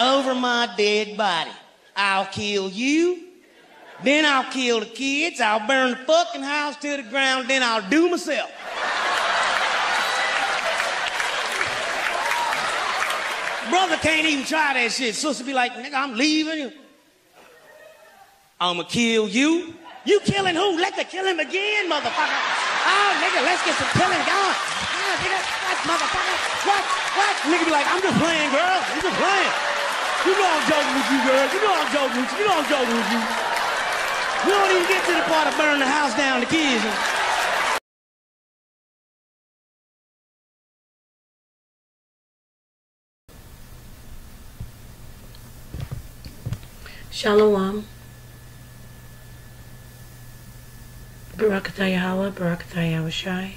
over my dead body. I'll kill you, then I'll kill the kids, I'll burn the fucking house to the ground, then I'll do myself. Brother can't even try that shit. Sister be like, nigga, I'm leaving you. I'ma kill you. You killing who? Let the killing begin, motherfucker. Oh, nigga, let's get some killing going. Oh, nigga, what, motherfucker? What? Nigga be like, I'm just playing, girl. I'm just playing. You know I'm joking with you, girl. You know I'm joking with you. You know I'm joking with you. We don't even get to the part of burning the house down to kids. Shalom. Barakatah Yahweh, Barakatah Yahushai.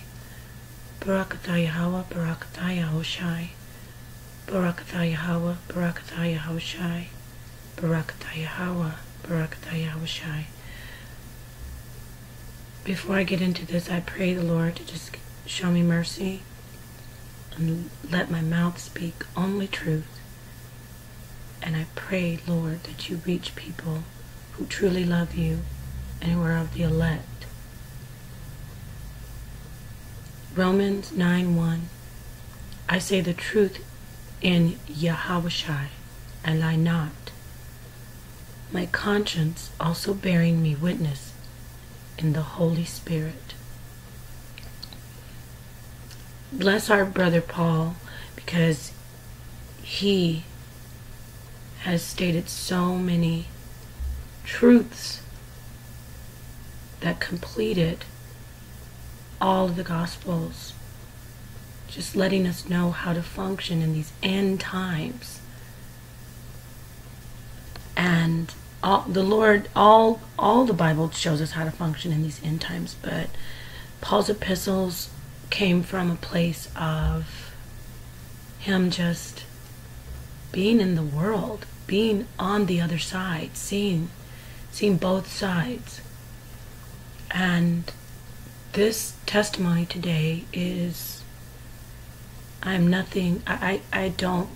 Barakatah Yahweh, Barakatah Yahushai. Barakatah Yahweh, Barakatah Yahushai. Barakatah Yahweh, Barakatah Yahushai. Before I get into this, I pray the Lord to just show me mercy and let my mouth speak only truth. And I pray, Lord, that you reach people who truly love you and who are of the elect. Romans 9:1. I say the truth in Yahushai, and lie not. My conscience also bearing me witness in the Holy Spirit. Bless our brother Paul, because he has stated so many truths that completed all of the Gospels, just letting us know how to function in these end times. And all the Bible shows us how to function in these end times, but Paul's epistles came from a place of him just being in the world, being on the other side, seeing both sides. And this testimony today is, I'm nothing, I don't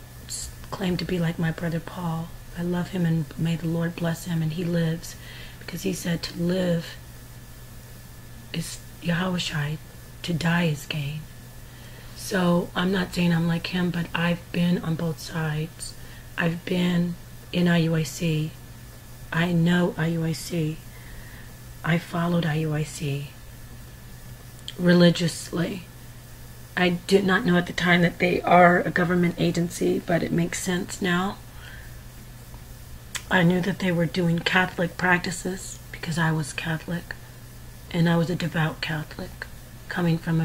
claim to be like my brother Paul. I love him, and may the Lord bless him, and he lives, because he said to live is Yahushai, to die is gain. So I'm not saying I'm like him, but I've been on both sides. I've been in IUIC. I know IUIC. I followed IUIC religiously. I did not know at the time that they are a government agency, but it makes sense now. I knew that they were doing Catholic practices because I was Catholic, and I was a devout Catholic, coming from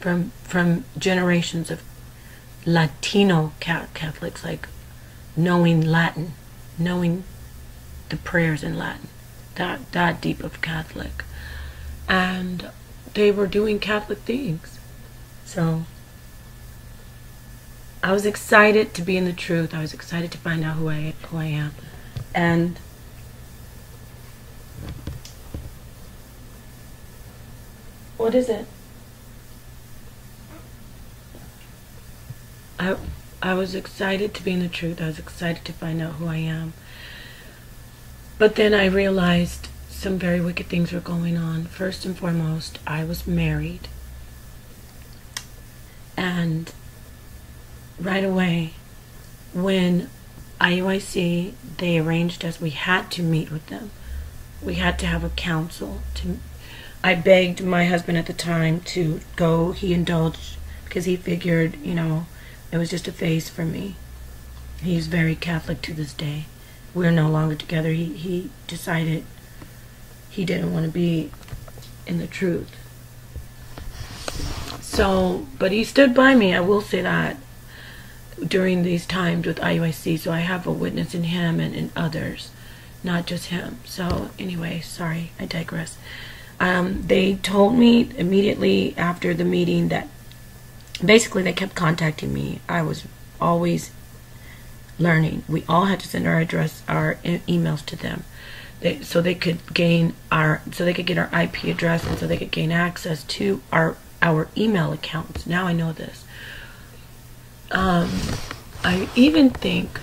from generations of Latino Catholics, like knowing Latin, knowing the prayers in Latin, that deep of Catholic. And they were doing Catholic things. So I was excited to be in the truth. I was excited to find out who I am. And what is it? I was excited to be in the truth. I was excited to find out who I am. But then I realized some very wicked things were going on. First and foremost, I was married. And right away, when IUIC, they arranged us, we had to meet with them. We had to have a council. I begged my husband at the time to go. He indulged because he figured, you know, it was just a phase for me. He's very Catholic to this day. We're no longer together. He decided he didn't want to be in the truth. So, but he stood by me, I will say that, during these times with IUIC. So I have a witness in him and in others, not just him. So anyway, sorry, I digress. They told me immediately after the meeting that basically they kept contacting me. I was always learning. We all had to send our address, our emails to them, so they could get our IP address, and so they could gain access to our email accounts. Now I know this. I even think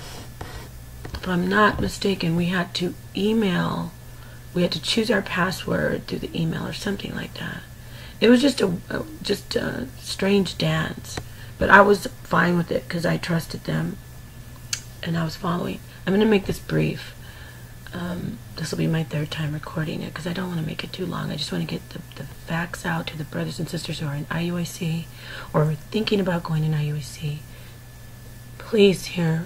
if I'm not mistaken, we had to email. We had to choose our password through the email or something like that. It was just a strange dance, but I was fine with it because I trusted them and I was following. I'm going to make this brief. This will be my third time recording it because I don't want to make it too long. I just want to get the facts out to the brothers and sisters who are in IUIC or are thinking about going in IUIC. Please hear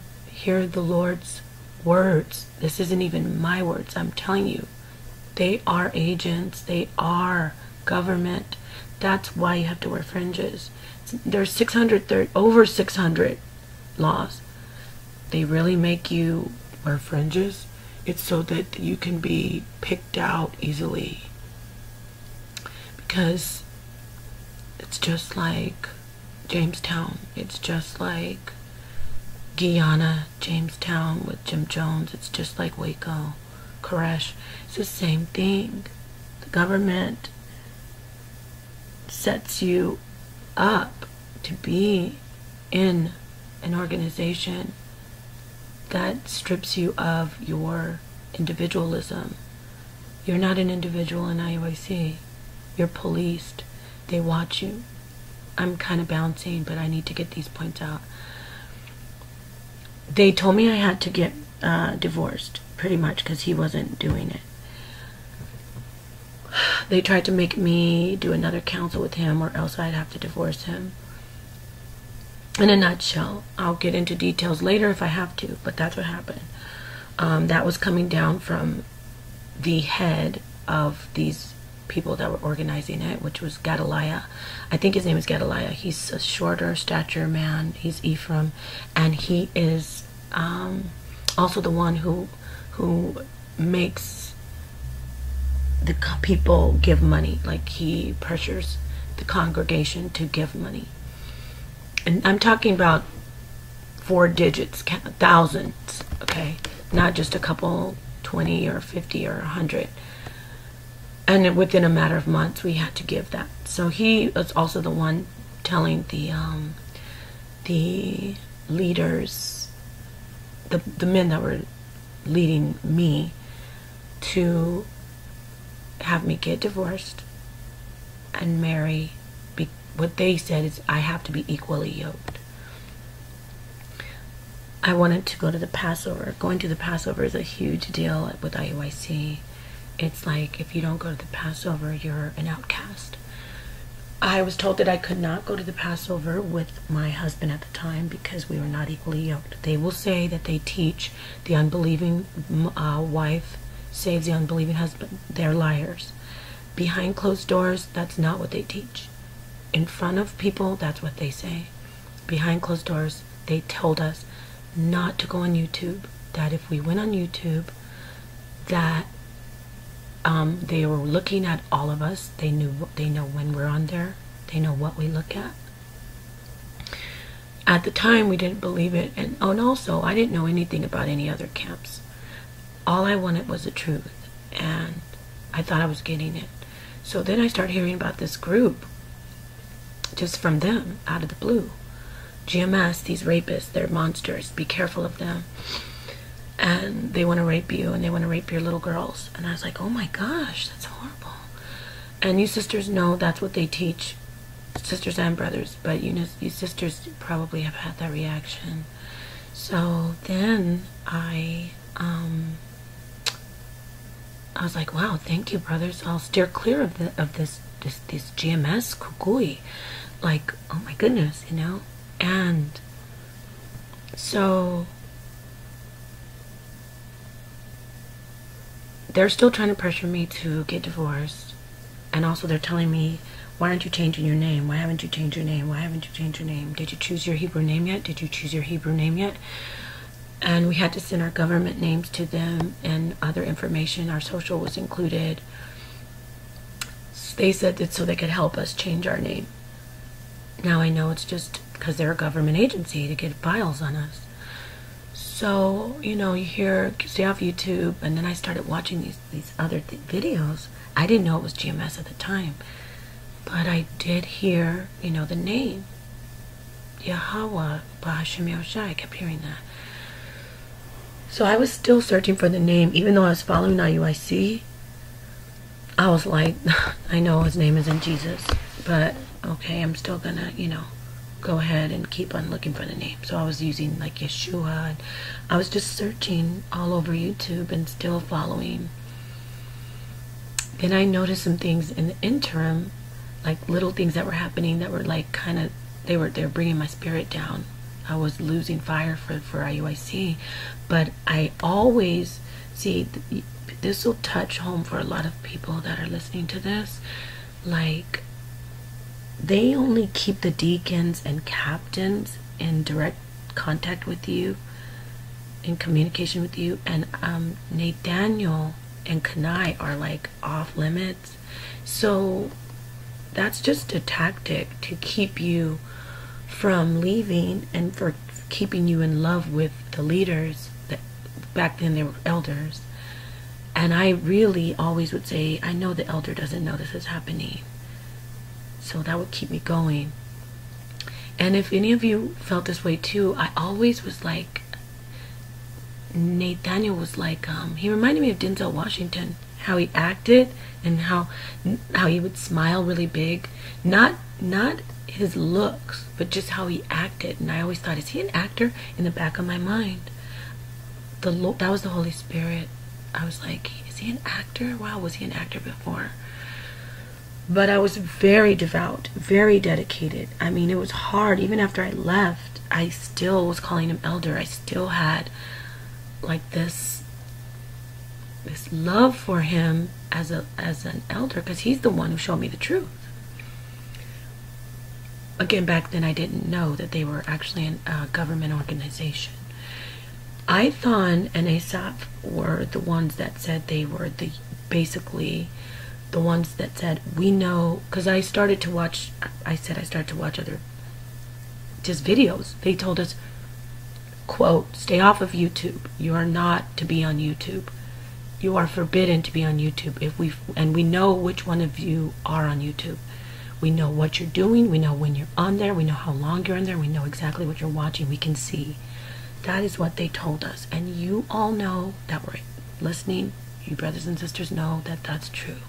the Lord's words. This isn't even my words. I'm telling you. They are agents. They are government. That's why you have to wear fringes. There's over 600 laws. They really make you wear fringes. It's so that you can be picked out easily. Because it's just like Jamestown. It's just like Guyana, Jamestown with Jim Jones. It's just like Waco, Koresh. It's the same thing. The government sets you up to be in an organization that strips you of your individualism. You're not an individual in IUIC. You're policed. They watch you. I'm kind of bouncing, but I need to get these points out. They told me I had to get divorced, pretty much, because he wasn't doing it. They tried to make me do another counsel with him, or else I'd have to divorce him. In a nutshell, I'll get into details later if I have to, but that's what happened. That was coming down from the head of these people that were organizing it, which was Gedaliah. I think his name is Gedaliah. He's a shorter stature man. He's Ephraim, and he is also the one who makes the people give money. Like, he pressures the congregation to give money. And I'm talking about 4 digits, thousands, okay? Not just a couple, 20 or 50 or 100. And within a matter of months, we had to give that. So he was also the one telling the leaders, the men that were leading me, to have me get divorced and marry. What they said is I have to be equally yoked. I wanted to go to the Passover. Going to the Passover is a huge deal with IUIC. It's like, if you don't go to the Passover, you're an outcast. I was told that I could not go to the Passover with my husband at the time because we were not equally yoked. They will say that they teach the unbelieving wife saves the unbelieving husband. They're liars. Behind closed doors, that's not what they teach. In front of people, that's what they say. Behind closed doors, they told us not to go on YouTube. That if we went on YouTube, that they were looking at all of us. They know when we're on there. They know what we look at. At the time, we didn't believe it. And also, I didn't know anything about any other camps. All I wanted was the truth. And I thought I was getting it. So then I started hearing about this group, just from them, out of the blue. GMS, these rapists, they're monsters. Be careful of them. And they want to rape you, and they want to rape your little girls. And I was like, oh my gosh, that's horrible. And you sisters know that's what they teach, sisters and brothers. But you know, you sisters probably have had that reaction. So then I was like, wow, thank you, brothers. I'll steer clear of this GMS kukui. Like, oh my goodness, you know. And so they're still trying to pressure me to get divorced. And also they're telling me, why aren't you changing your name? Why haven't you changed your name? Why haven't you changed your name? Did you choose your Hebrew name yet? Did you choose your Hebrew name yet? And we had to send our government names to them and other information. Our social was included. They said that so they could help us change our name. Now I know it's just because they're a government agency to get files on us. So, you know, you stay off YouTube, and then I started watching these other videos. I didn't know it was GMS at the time, but I did hear, you know, the name Yahweh B'Hashem Yahushai. I kept hearing that. So I was still searching for the name, even though I was following IUIC. I was like, I know his name isn't Jesus, but okay, I'm still gonna, you know, go ahead and keep on looking for the name. So I was using like Yeshua, and I was just searching all over YouTube and still following. Then I noticed some things in the interim, like little things that were happening that were like kind of, they were bringing my spirit down. I was losing fire for IUIC, but I always see, this will touch home for a lot of people that are listening to this. Like, they only keep the deacons and captains in direct contact with you, in communication with you, and Nathaniel and Kanai are like off limits. So that's just a tactic to keep you from leaving and for keeping you in love with the leaders that back then they were elders. And I really always would say, I know the elder doesn't know this is happening. So that would keep me going. And if any of you felt this way too, I always was like, Nathaniel was like, he reminded me of Denzel Washington, how he acted and how he would smile really big. Not his looks, but just how he acted. And I always thought, is he an actor? In the back of my mind, that was the Holy Spirit. I was like, is he an actor? Wow, was he an actor before? But I was very devout, very dedicated. I mean, it was hard. Even after I left, I still was calling him elder. I still had like this love for him as an elder, because he's the one who showed me the truth. Again, back then I didn't know that they were actually a government organization. I thought NASAP were the ones that said they were basically the ones that said, we know, because I started to watch other just videos. They told us, quote, stay off of YouTube. You are not to be on YouTube. You are forbidden to be on YouTube. And we know which one of you are on YouTube. We know what you're doing. We know when you're on there. We know how long you're on there. We know exactly what you're watching. We can see. That is what they told us. And you all know that we're listening. You brothers and sisters know that that's true.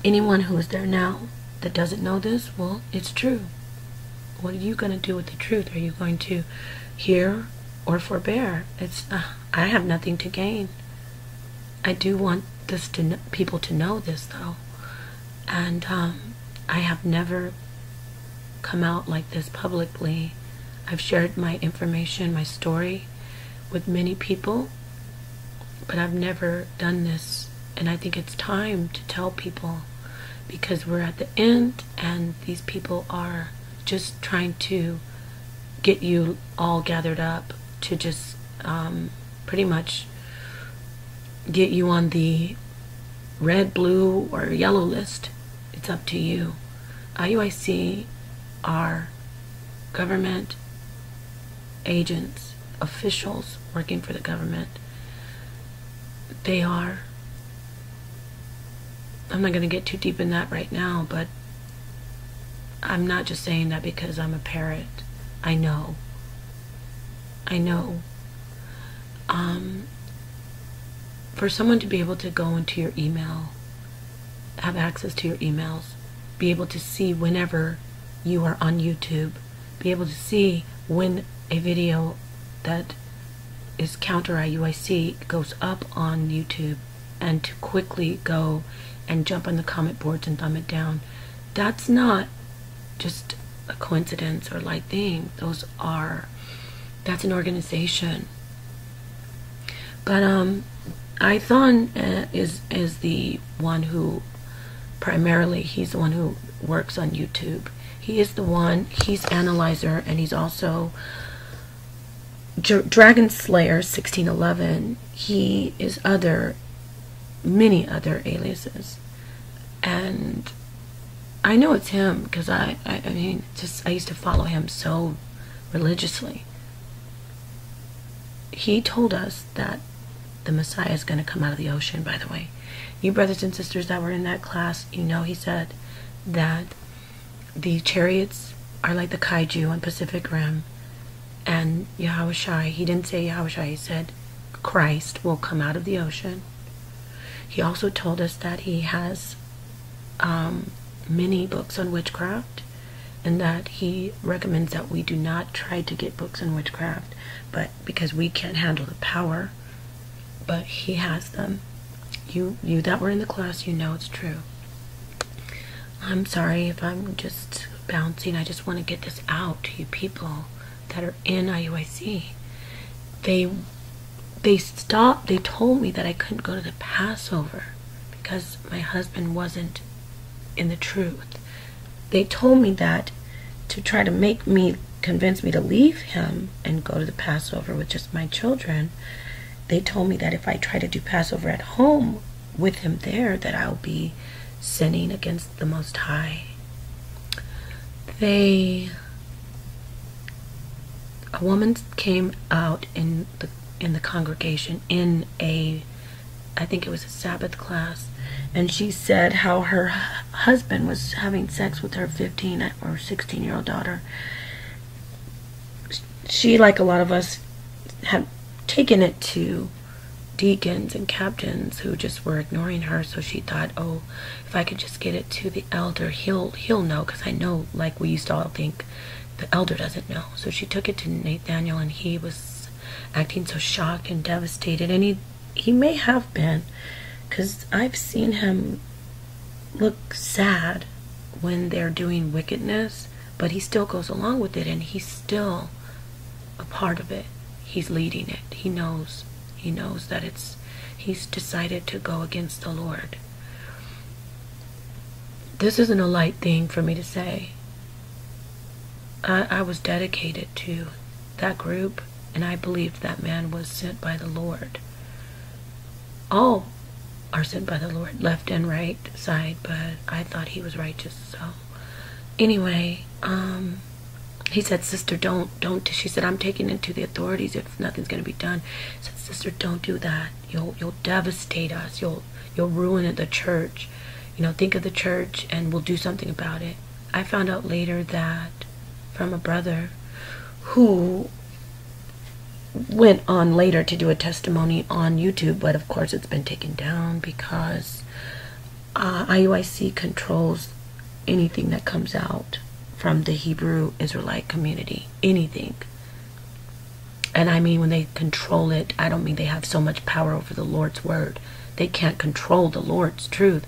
Anyone who is there now that doesn't know this, well, it's true. What are you going to do with the truth? Are you going to hear or forbear? I have nothing to gain. I do want people to know this, though. And I have never come out like this publicly. I've shared my information, my story with many people, but I've never done this. And I think it's time to tell people, because we're at the end and these people are just trying to get you all gathered up to just pretty much get you on the red, blue, or yellow list. It's up to you. IUIC are government agents, officials working for the government. They are. I'm not going to get too deep in that right now, but I'm not just saying that because I'm a parrot. I know. For someone to be able to go into your email, have access to your emails, be able to see whenever you are on YouTube, be able to see when a video that is counter IUIC goes up on YouTube, and to quickly go and jump on the comment boards and thumb it down. That's not just a coincidence or light thing. That's an organization. But Ithon is the one who primarily, he's the one who works on YouTube. He is the one, he's analyzer, and he's also Dragon Slayer 1611. He is many other aliases, and I know it's him because I mean, I used to follow him so religiously. He told us that the Messiah is going to come out of the ocean, by the way. You brothers and sisters that were in that class, you know he said that the chariots are like the kaiju on Pacific Rim, and Yahushua, he didn't say Yahushua, he said Christ will come out of the ocean. He also told us that he has many books on witchcraft, and that he recommends that we do not try to get books on witchcraft, but because we can't handle the power, but he has them. You that were in the class, you know it's true. I'm sorry if I'm just bouncing. I just want to get this out to you people that are in IUIC. They stopped. They told me that I couldn't go to the Passover because my husband wasn't in the truth. They told me that to try to convince me to leave him and go to the Passover with just my children. They told me that if I try to do Passover at home with him there, that I'll be sinning against the Most High. A woman came out in the congregation in I think it was a Sabbath class, and she said how her husband was having sex with her 15 or 16-year-old daughter. She, like a lot of us, had taken it to deacons and captains who just were ignoring her, so she thought, oh, if I could just get it to the elder, he'll know, because I know, like we used to all think, the elder doesn't know. So she took it to Nathaniel, and he was acting so shocked and devastated, and he may have been, because I've seen him look sad when they're doing wickedness, but he still goes along with it, and he's still a part of it. He's leading it. He knows that he's decided to go against the Lord. This isn't a light thing for me to say. I was dedicated to that group, and I believed that man was sent by the Lord. All are sent by the Lord, left and right side, but I thought he was righteous. So anyway, he said, sister, don't. She said, I'm taking it to the authorities if nothing's going to be done. He said, sister, don't do that. You'll devastate us. You'll ruin the church. Think of the church, and we'll do something about it. I found out later that from a brother who went on later to do a testimony on YouTube, but of course it's been taken down because IUIC controls anything that comes out from the Hebrew Israelite community. Anything. And I mean, when they control it, I don't mean they have so much power over the Lord's word. They can't control the Lord's truth,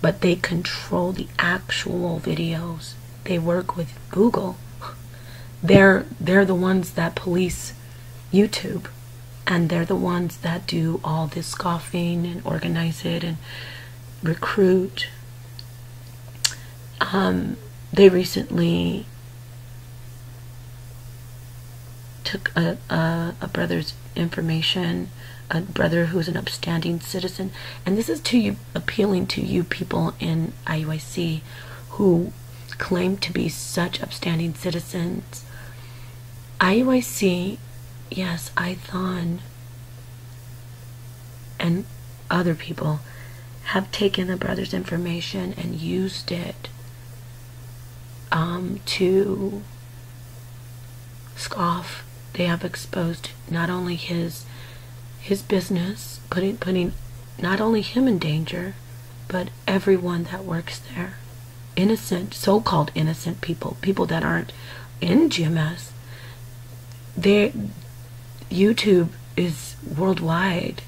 but they control the actual videos. They work with Google. They're the ones that police YouTube, and they're the ones that do all this scoffing and organize it and recruit. They recently took a brother's information, a brother who's an upstanding citizen, and this is to you, appealing to you people in IUIC who claim to be such upstanding citizens. IUIC, yes, Ithon and other people have taken the brother's information and used it to scoff. They have exposed not only his business, putting not only him in danger, but everyone that works there. Innocent, so-called innocent people that aren't in GMS. YouTube is worldwide.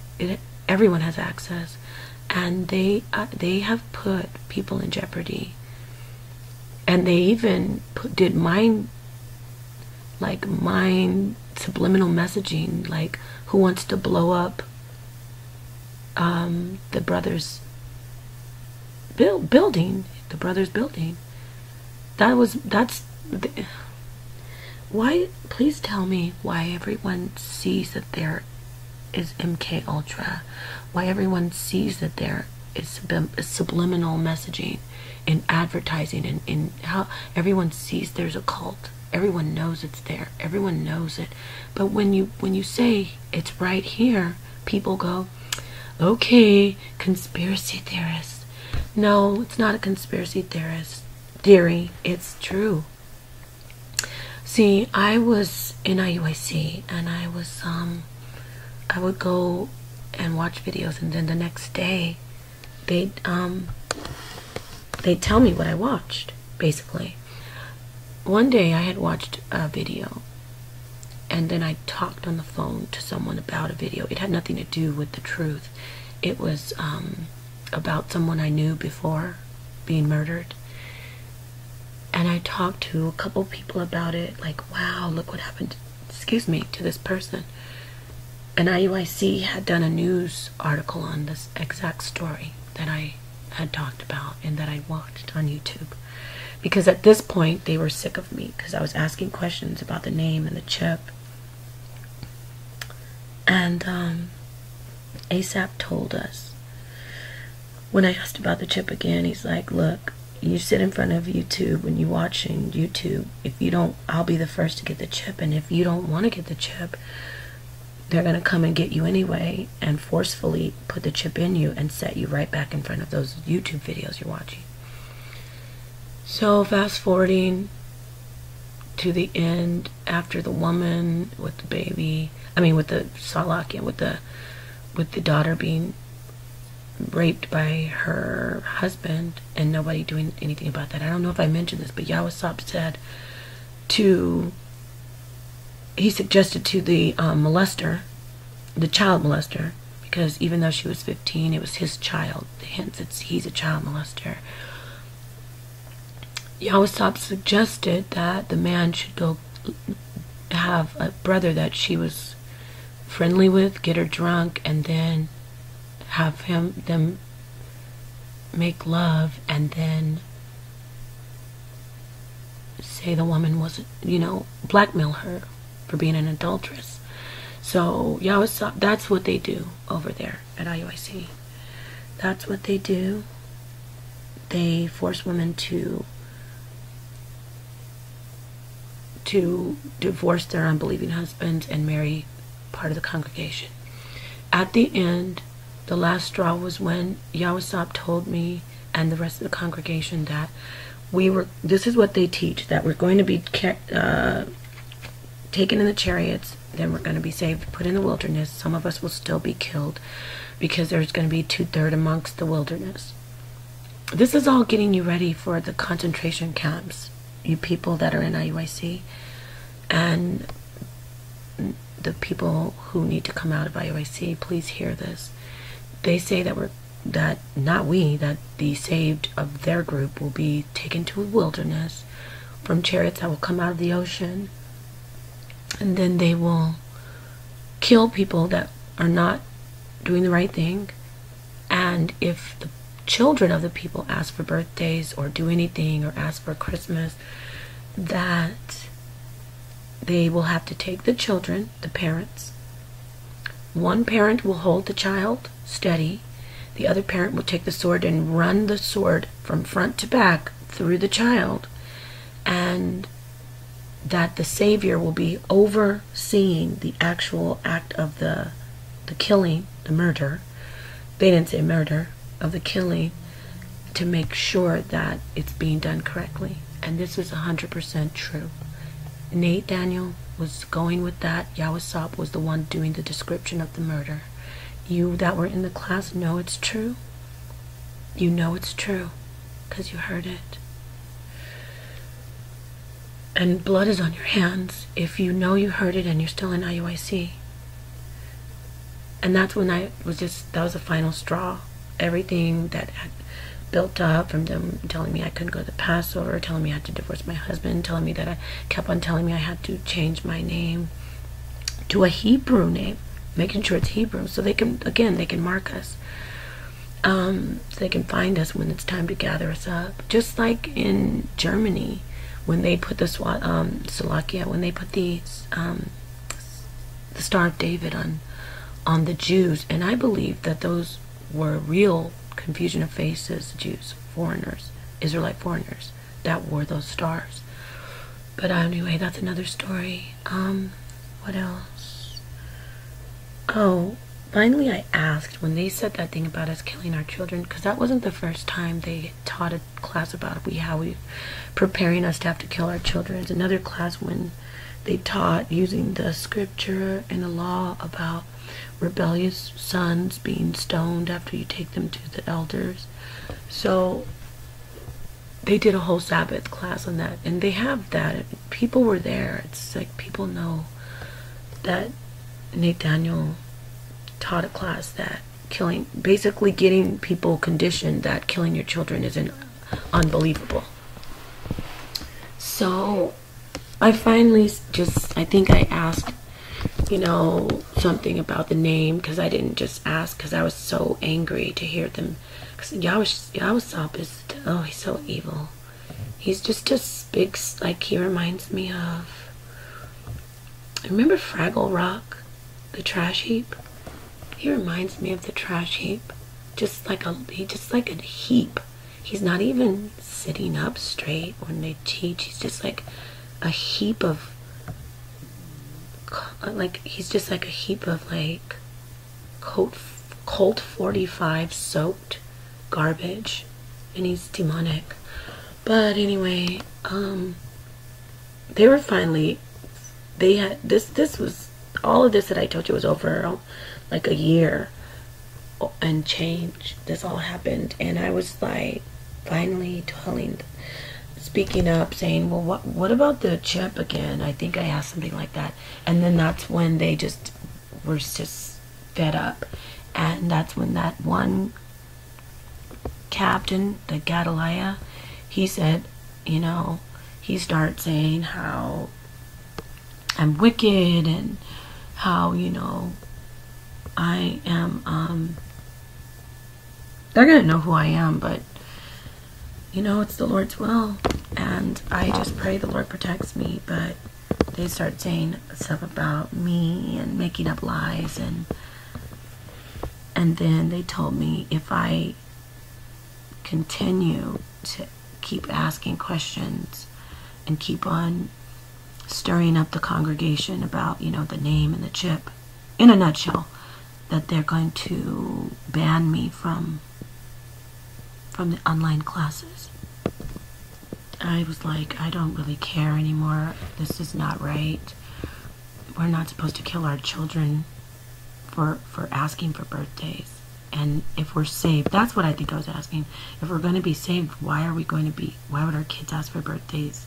Everyone has access, and they have put people in jeopardy. And they even did mind subliminal messaging, like who wants to blow up the brothers' building, the brothers' building. Why? Please tell me why everyone sees that there is MK Ultra. Why everyone sees that there is subliminal messaging in advertising, and in how everyone sees there's a cult. Everyone knows it's there. Everyone knows it. But when you say it's right here, people go, okay, conspiracy theorists. No, it's not a conspiracy theory. It's true. See, I was in IUIC, and I would go and watch videos, and then the next day they'd tell me what I watched, basically. One day I had watched a video, and then I talked on the phone to someone about a video. It had nothing to do with the truth. It was about someone I knew before being murdered. And I talked to a couple people about it, like, wow, look what happened, to this person. And IUIC had done a news article on this exact story that I had talked about and that I watched on YouTube. Because at this point, they were sick of me because I was asking questions about the name and the chip. And ASAP told us, when I asked about the chip again, he's like, look, you sit in front of YouTube when you're watching YouTube. If you don't, I'll be the first to get the chip. And if you don't want to get the chip, they're going to come and get you anyway and forcefully put the chip in you and set you right back in front of those YouTube videos you're watching. So fast forwarding to the end, after the woman with the baby, with the Salakia, with the daughter being raped by her husband and nobody doing anything about that. I don't know if I mentioned this, but Yawasop said he suggested to the molester, the child molester, because even though she was 15, it was his child, hence he's a child molester. Yawasop suggested that the man should go have a brother that she was friendly with, get her drunk, and then have them make love, and then say the woman wasn't, blackmail her for being an adulteress. So Yawasop, that's what they do over there at IUIC. That's what they do. They force women to divorce their unbelieving husbands and marry part of the congregation. At the end, the last straw was when Yawasop told me and the rest of the congregation that this is what they teach, that we're going to be taken in the chariots, then we're going to be saved, put in the wilderness. Some of us will still be killed because there's going to be 2/3 amongst the wilderness. This is all getting you ready for the concentration camps, you people that are in IUIC, and the people who need to come out of IUIC, please hear this. They say that the saved of their group will be taken to a wilderness from chariots that will come out of the ocean, and then they will kill people that are not doing the right thing. And if the children of the people ask for birthdays or do anything or ask for Christmas, that they will have to take the children, the parents. One parent will hold the child steady. The other parent will take the sword and run the sword from front to back through the child, and that the savior will be overseeing the actual act of the killing, the murder. They didn't say murder, of the killing, to make sure that it's being done correctly. And this is 100% true. Nate Daniel was going with that. Yawasop was the one doing the description of the murder. You that were in the class know it's true. You know it's true because you heard it. And blood is on your hands if you know you heard it and you're still in IUIC. And that's when that was the final straw. Everything that had built up from them telling me I couldn't go to the Passover, telling me I had to divorce my husband, telling me that I kept on telling me I had to change my name to a Hebrew name, making sure it's Hebrew so they can mark us. So they can find us when it's time to gather us up. Just like in Germany, when they put the Slovakia, when they put the Star of David on the Jews, and I believe that those were real confusion of faces, Jews, foreigners, Israelite foreigners that wore those stars. But anyway, that's another story. What else? Oh, finally I asked when they said that thing about us killing our children, because that wasn't the first time they taught a class about how we preparing us to have to kill our children. It's another class when they taught using the scripture and the law about rebellious sons being stoned after you take them to the elders. So they did a whole Sabbath class on that, and they have that. People were there. It's like people know that Nathaniel taught a class that killing, basically getting people conditioned that killing your children is unbelievable. So I finally I think I asked, you know, something about the name, because I didn't just ask because I was so angry to hear them. Because Yahweh is, oh, he's so evil. He's just a big, like, he reminds me of, remember Fraggle Rock, the trash heap? He reminds me of the trash heap. Just like a heap. He's not even sitting up straight when they teach. He's just like a heap of, he's just like a heap of like Colt 45 soaked garbage, and he's demonic. But anyway, they were finally, they had this was, all of this that I told you was over like a year and change. This all happened, and I was like finally speaking up, saying, well, what about the chip again? I think I asked something like that. And then that's when they just were just fed up, and that's when that one captain, the Gadaliah, he said, you know, he started saying how I'm wicked and how, you know, I am, they're gonna know who I am, but you know, it's the Lord's will, and I just pray the Lord protects me. But they start saying stuff about me and making up lies, and then they told me if I continue to keep asking questions and keep on stirring up the congregation about, you know, the name and the chip, in a nutshell, that they're going to ban me from the online classes. I was like, I don't really care anymore. This is not right. We're not supposed to kill our children for asking for birthdays. And if we're saved, that's what I think I was asking. If we're going to be saved, why would our kids ask for birthdays?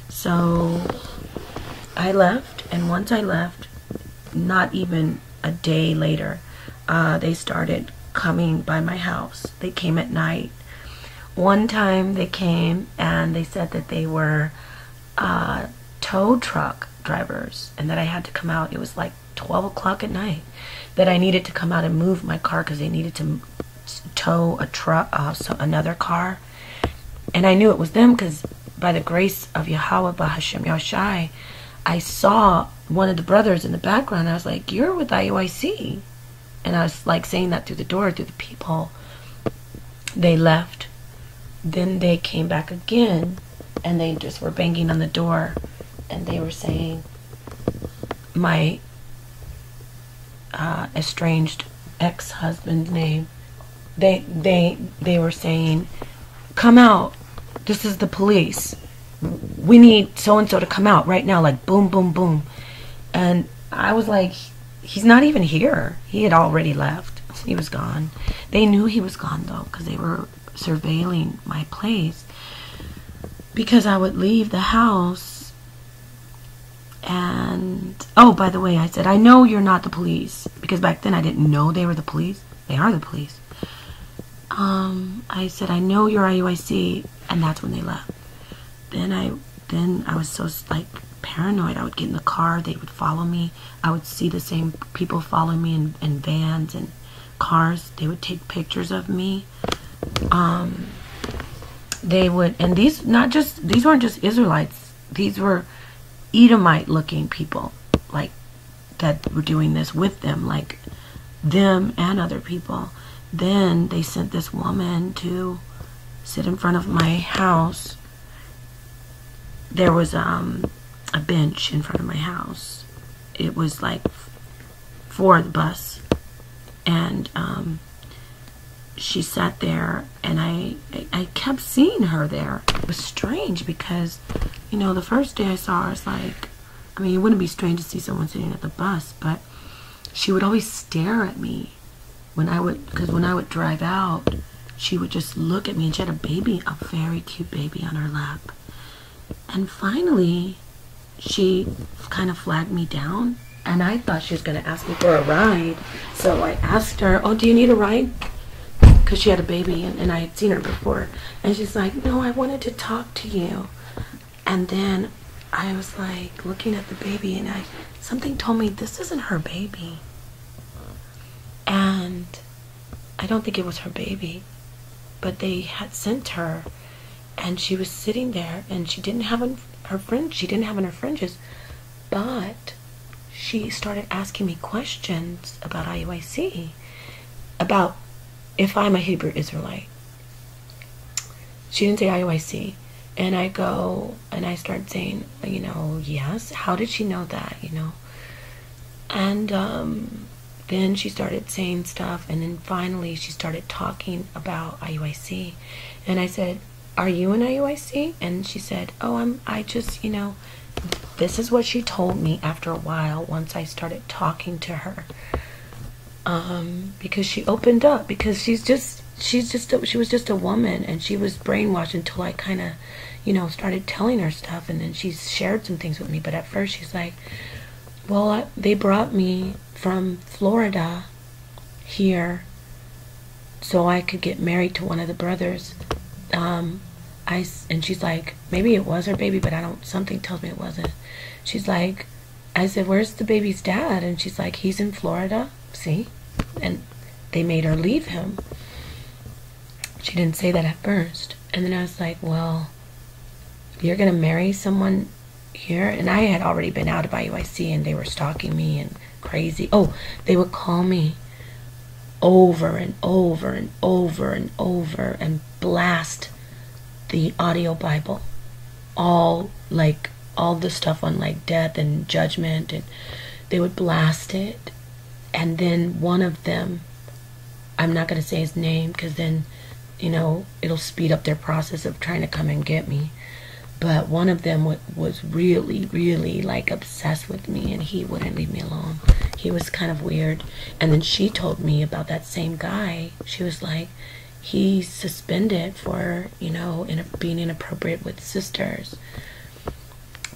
So I left, and once I left, not even a day later, they started coming by my house. They came at night. One time they came and they said that they were tow truck drivers, and that I had to come out. It was like 12 o'clock at night, that I needed to come out and move my car because they needed to tow a truck, another car. And I knew it was them because by the grace of Yahweh, Bahashem Yahushai, I saw one of the brothers in the background. I was like, you're with IUIC. And I was like saying that through the door, through the people. They left. Then they came back again, and they just were banging on the door, and they were saying my estranged ex-husband's name. They were saying, come out, this is the police, we need so-and-so to come out right now, like boom, boom, boom. And I was like, he's not even here. He had already left. He was gone. They knew he was gone though, because they were surveilling my place, because I would leave the house. And oh, by the way, I said, I know you're not the police, because back then I didn't know they were the police. They are the police. I said, I know you're IUIC, and that's when they left. Then I was so like paranoid. I would get in the car, they would follow me. I would see the same people follow me in vans and cars. They would take pictures of me. They would, and these weren't just Israelites. These were Edomite looking people, like, that were doing this with them, like them and other people. Then they sent this woman to sit in front of my house. There was a bench in front of my house. It was like for the bus. And she sat there, and I kept seeing her there. It was strange because, you know, the first day I saw her, it's like, I mean, it wouldn't be strange to see someone sitting at the bus, but she would always stare at me because when I would drive out, she would just look at me, and she had a baby, a very cute baby on her lap. And finally, she kind of flagged me down, and I thought she was going to ask me for a ride. So I asked her, oh, do you need a ride? Because she had a baby, and I had seen her before. And she's like, no, I wanted to talk to you. And then I was like looking at the baby, and something told me this isn't her baby. And I don't think it was her baby, but they had sent her, and she was sitting there, and she didn't have her fringes, but she started asking me questions about IUIC, about if I'm a Hebrew Israelite. She didn't say IUIC. And I go, and I start saying, you know, yes. How did she know that, you know? And then she started saying stuff, and then finally she started talking about IUIC. And I said, are you an IUIC? And she said, oh, I just, you know, this is what she told me after a while once I started talking to her. Because she opened up, because she was just a woman, and she was brainwashed until I kind of, you know, started telling her stuff, and then she shared some things with me. But at first she's like, well, they brought me from Florida here so I could get married to one of the brothers. And she's like, maybe it was her baby, but something tells me it wasn't. She's like, I said, where's the baby's dad? And she's like, he's in Florida. See? And they made her leave him. She didn't say that at first. And then I was like, well, you're going to marry someone here? And I had already been out of IUIC, and they were stalking me and crazy. Oh, they would call me over and over and over and over and blast the audio Bible. All the stuff on like death and judgment, and they would blast it. And then one of them, I'm not going to say his name because then, you know, it'll speed up their process of trying to come and get me. But one of them was really, really like obsessed with me, and he wouldn't leave me alone. He was kind of weird. And then she told me about that same guy. She was like, he's suspended for, you know, being inappropriate with sisters.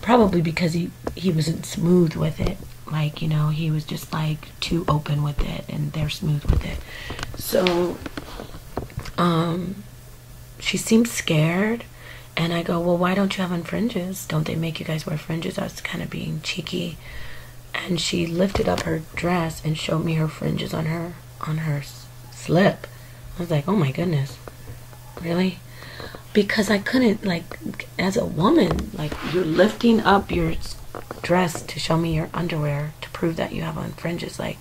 Probably because he wasn't smooth with it. Like, you know, he was just like too open with it, and they're smooth with it. So, she seemed scared, and I go, well, why don't you have on fringes? Don't they make you guys wear fringes? I was kind of being cheeky, and she lifted up her dress and showed me her fringes on her slip. I was like, oh my goodness, really? Because I couldn't, like, as a woman, like, you're lifting up your dress to show me your underwear to prove that you have on fringes. Like,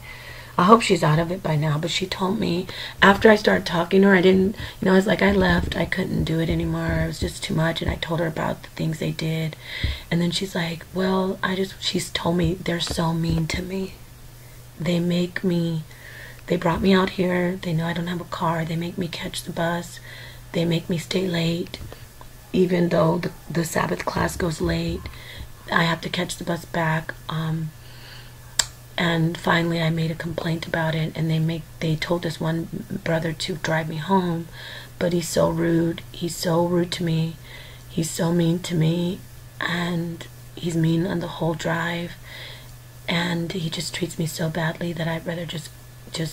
I hope she's out of it by now. But she told me after I started talking to her, I didn't, you know, I was like, I left. I couldn't do it anymore. It was just too much. And I told her about the things they did. And then she's like, well, she's told me they're so mean to me. They brought me out here. They know I don't have a car. They make me catch the bus. They make me stay late. Even though the Sabbath class goes late, I have to catch the bus back. And finally I made a complaint about it, and they told this one brother to drive me home, but he's so rude. He's so rude to me. He's so mean to me, and he's mean on the whole drive, and he just treats me so badly that I'd rather just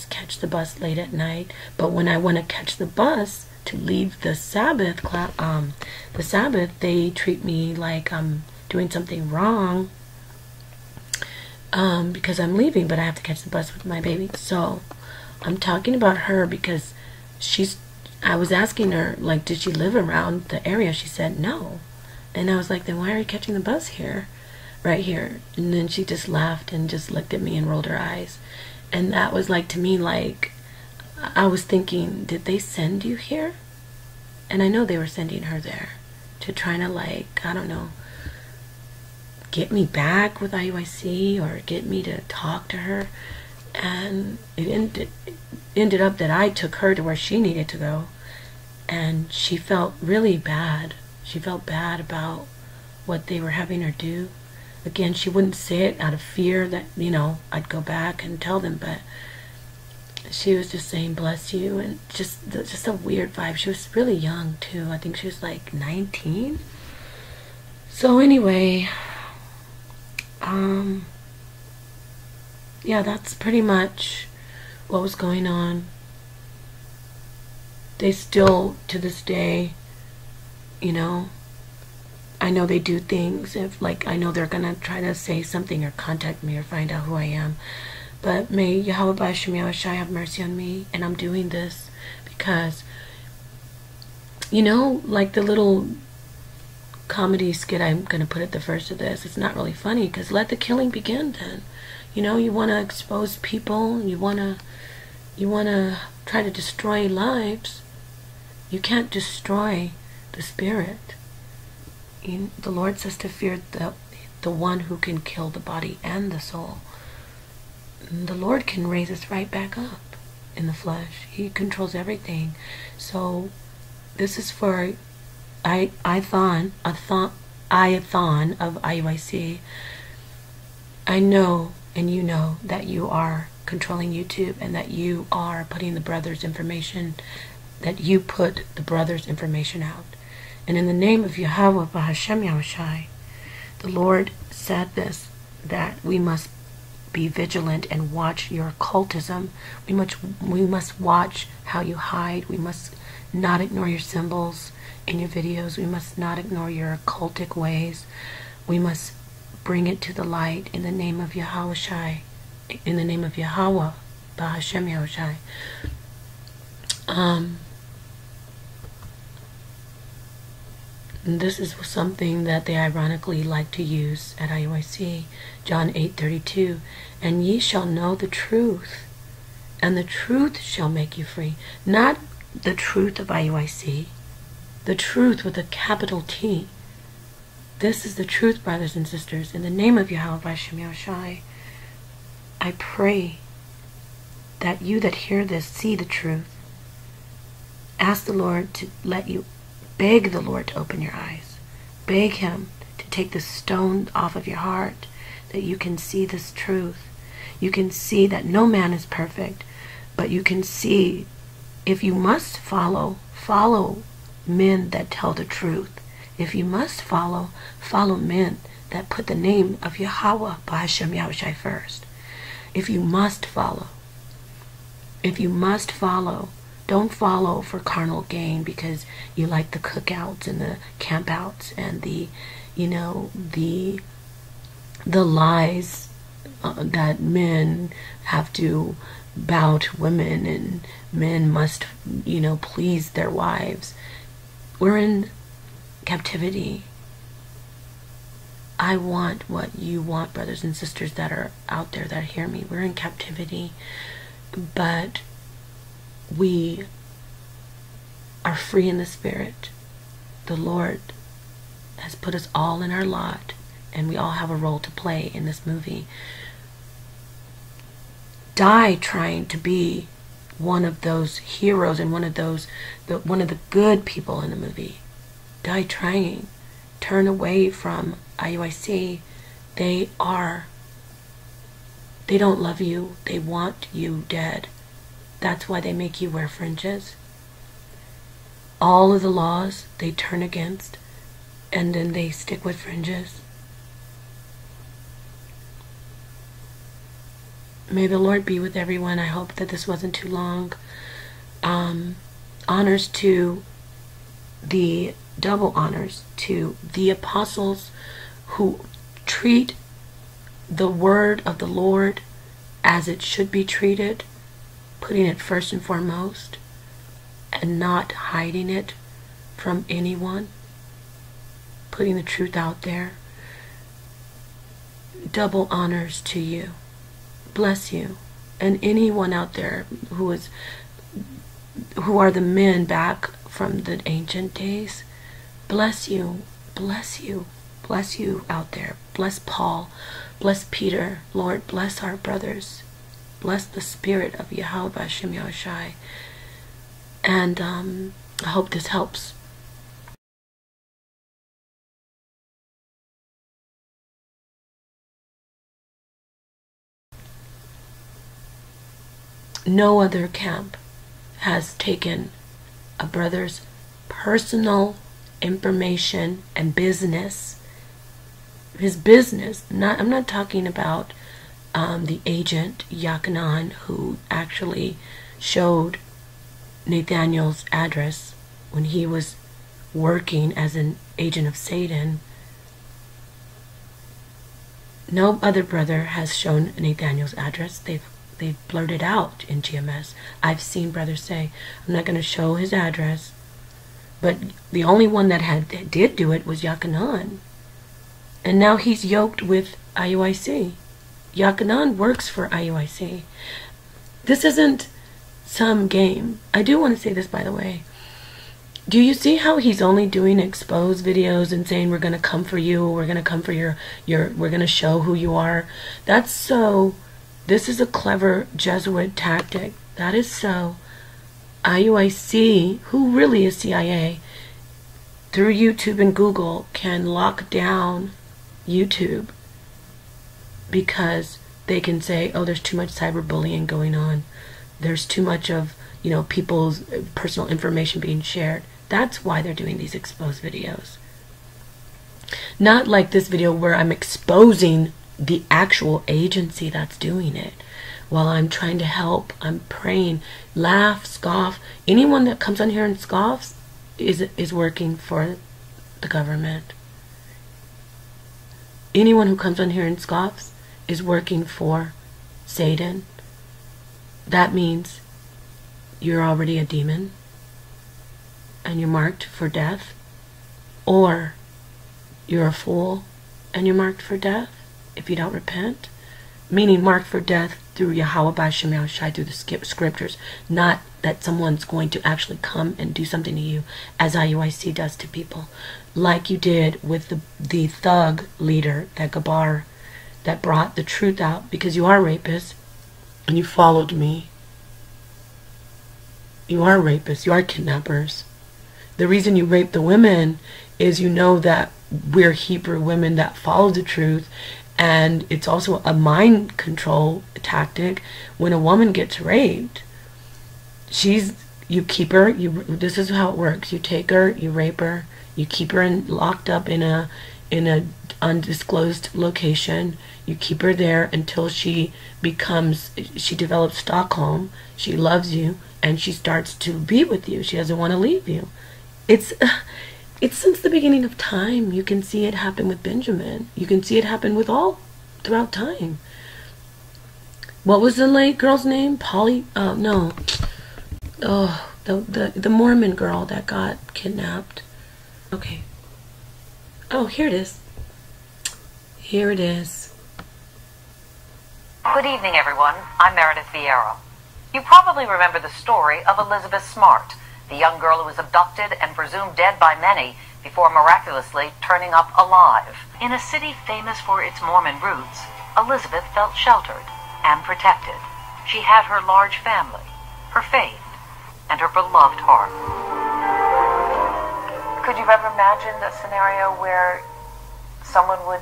catch the bus late at night. But when I want to catch the bus to leave the Sabbath class, they treat me like I'm doing something wrong, because I'm leaving, but I have to catch the bus with my baby. So I'm talking about her because I was asking her, like, did she live around the area? She said no. And I was like, then why are you catching the bus here, right here? And then she just laughed and just looked at me and rolled her eyes. And that was like, to me, like, I was thinking, did they send you here? And I know they were sending her there to try to, like, I don't know, get me back with IUIC or get me to talk to her. And it ended up that I took her to where she needed to go. And she felt really bad. She felt bad about what they were having her do. Again, she wouldn't say it out of fear that, you know, I'd go back and tell them, but she was just saying, bless you, and just a weird vibe. She was really young, too. I think she was like 19. So anyway, yeah, that's pretty much what was going on. They still, to this day, you know, I know they do things. If, like, I know they're gonna try to say something or contact me or find out who I am. But may Yahweh B'Hashem Yahushai have mercy on me. And I'm doing this because, you know, like the little comedy skit I'm gonna put at the first of this, it's not really funny, because let the killing begin then. You know, you want to expose people, you want to try to destroy lives. You can't destroy the spirit. The Lord says to fear the one who can kill the body and the soul. And the Lord can raise us right back up in the flesh. He controls everything. So this is for I-thon of IUIC. I know, and you know, that you are controlling YouTube, and that you are putting the brothers' information, that you put the brothers' information out. And in the name of Yahweh B'Hashem Yahushai, the Lord said this, that we must be vigilant and watch your occultism. We must watch how you hide. We must not ignore your symbols in your videos. We must not ignore your occultic ways. We must bring it to the light in the name of Yahushai, in the name of Yahweh B'Hashem Yahushai. And this is something that they ironically like to use at IUIC, John 8:32. And ye shall know the truth, and the truth shall make you free. Not the truth of IUIC, the truth with a capital T. This is the truth, brothers and sisters. In the name of Yahweh B'Hashem Yahushai, I pray that you that hear this see the truth. Ask the Lord to let you, beg the Lord to open your eyes. Beg Him to take the stone off of your heart, that you can see this truth. You can see that no man is perfect, but you can see, if you must follow men that tell the truth. If you must follow men that put the name of Yahweh B'Hashem Yahushai first. If you must follow, don't follow for carnal gain because you like the cookouts and the campouts and the lies that men have to bow to women and men must, please their wives. We're in captivity. I want what you want, brothers and sisters that are out there that hear me. We're in captivity, but we are free in the spirit. The Lord has put us all in our lot, and we all have a role to play in this movie. Die trying to be one of those heroes and one of the good people in the movie. Die trying. Turn away from IUIC. They don't love you. They want you dead. That's why they make you wear fringes. All of the laws they turn against, and then they stick with fringes. May the Lord be with everyone. I hope that this wasn't too long. Honors to the double honors to the apostles who treat the word of the Lord as it should be treated, putting it first and foremost and not hiding it from anyone, putting the truth out there. Double honors to you. Bless you. And anyone out there who are the men back from the ancient days, bless you, bless you, bless you out there. Bless Paul, bless Peter. Lord, bless our brothers. bless the spirit of Yahweh Hashem Yahushai. And I hope this helps. No other camp has taken a brother's personal information and business. His business. I'm not talking about the agent Yakanan, who actually showed Nathaniel's address when he was working as an agent of Satan. No other brother has shown Nathaniel's address. They've blurted out in GMS. I've seen brothers say, I'm not going to show his address. But the only one that did do it was Yakanan. And now he's yoked with IUIC. Yakanan works for IUIC. This isn't some game. I do want to say this, by the way. Do you see how he's only doing expose videos and saying we're going to come for you, we're going to come for your we're going to show who you are? That's so... This is a clever Jesuit tactic. That is so IUIC, who really is CIA, through YouTube and Google, can lock down YouTube because they can say, oh, there's too much cyberbullying going on. There's too much of, people's personal information being shared. That's why they're doing these exposed videos. Not like this video where I'm exposing the actual agency that's doing it. While I'm trying to help, I'm praying, laugh, scoff. Anyone that comes on here and scoffs is working for the government. Anyone who comes on here and scoffs is working for Satan. That means you're already a demon and you're marked for death, or you're a fool and you're marked for death if you don't repent. Meaning marked for death through Yahweh B'Shem Yahushai, through the scriptures. Not that someone's going to actually come and do something to you, as IUIC does to people. Like you did with the thug leader, that Gabar, that brought the truth out, because you are rapists, and you followed me. You are rapists, you are kidnappers. The reason you rape the women is you know that we're Hebrew women that follow the truth. And it's also a mind control tactic. When a woman gets raped, you keep her, this is how it works. You take her, you rape her, you keep her locked up in a undisclosed location. You keep her there until she develops Stockholm. She loves you and she starts to be with you. She doesn't want to leave you. It's since the beginning of time. You can see it happen with Benjamin. You can see it happen with all throughout time. What was the late girl's name? Polly? Oh, no. Oh, the Mormon girl that got kidnapped. Okay. Oh, here it is. Here it is. Good evening, everyone. I'm Meredith Vieira. You probably remember the story of Elizabeth Smart, the young girl who was abducted and presumed dead by many before miraculously turning up alive. In a city famous for its Mormon roots, Elizabeth felt sheltered and protected. She had her large family, her faith, and her beloved heart. Could you ever imagine a scenario where someone would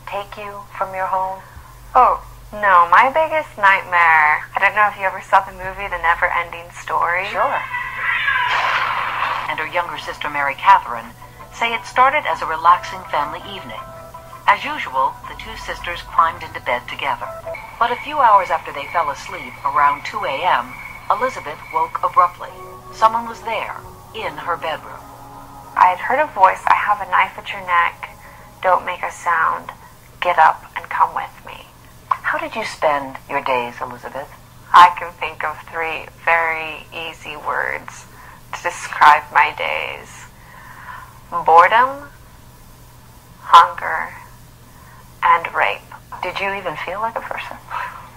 take you from your home? Oh, no. My biggest nightmare, I don't know if you ever saw the movie The Never-Ending Story. Sure. And her younger sister, Mary Catherine, say it started as a relaxing family evening. As usual, the two sisters climbed into bed together. But a few hours after they fell asleep, around 2 a.m., Elizabeth woke abruptly. Someone was there, in her bedroom. I had heard a voice, I have a knife at your neck. Don't make a sound. Get up and come with me. How did you spend your days, Elizabeth? I can think of 3 very easy words to describe my days. Boredom, hunger, and rape. Did you even feel like a person?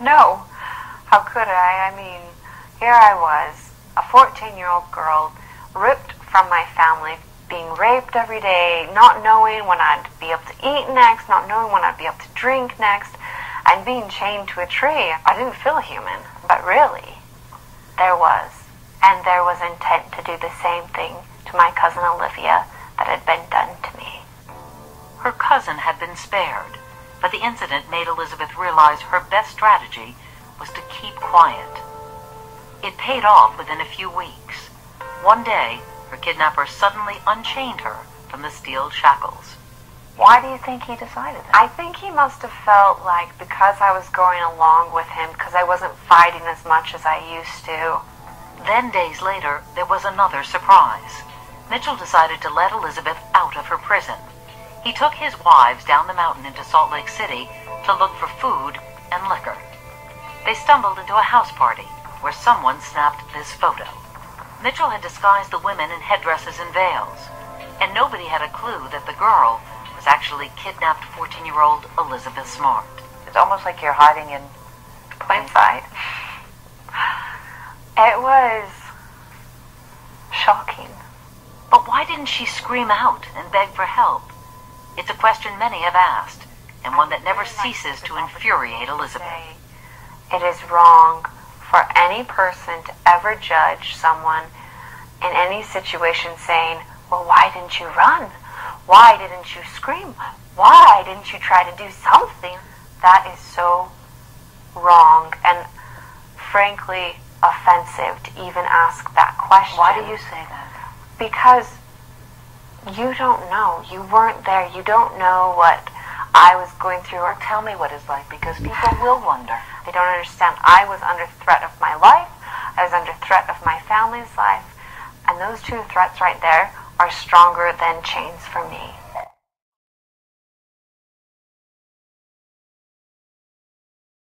No. How could I? I mean, here I was, a 14-year-old girl, ripped from my family, being raped every day, not knowing when I'd be able to eat next, not knowing when I'd be able to drink next. and being chained to a tree, I didn't feel human. But really, there was. And there was intent to do the same thing to my cousin Olivia that had been done to me. Her cousin had been spared, but the incident made Elizabeth realize her best strategy was to keep quiet. It paid off within a few weeks. One day, her kidnapper suddenly unchained her from the steel shackles. Why do you think he decided that? I think he must have felt like because I was going along with him, because I wasn't fighting as much as I used to. Then days later, there was another surprise. Mitchell decided to let Elizabeth out of her prison. He took his wives down the mountain into Salt Lake City to look for food and liquor. They stumbled into a house party where someone snapped this photo. Mitchell had disguised the women in headdresses and veils, and nobody had a clue that the girl was actually kidnapped 14-year-old Elizabeth Smart. It's almost like you're hiding in Plain sight. It was shocking. But why didn't she scream out and beg for help? It's a question many have asked, and one that never ceases to infuriate Elizabeth. It is wrong for any person to ever judge someone in any situation saying, well, why didn't you run? Why didn't you scream? Why didn't you try to do something? That is so wrong and frankly offensive to even ask that question. Why do you say that? Because you don't know. You weren't there. You don't know what I was going through. Or tell me what it's like, because people will wonder. They don't understand. I was under threat of my life. I was under threat of my family's life. And those two threats right there are stronger than chains for me.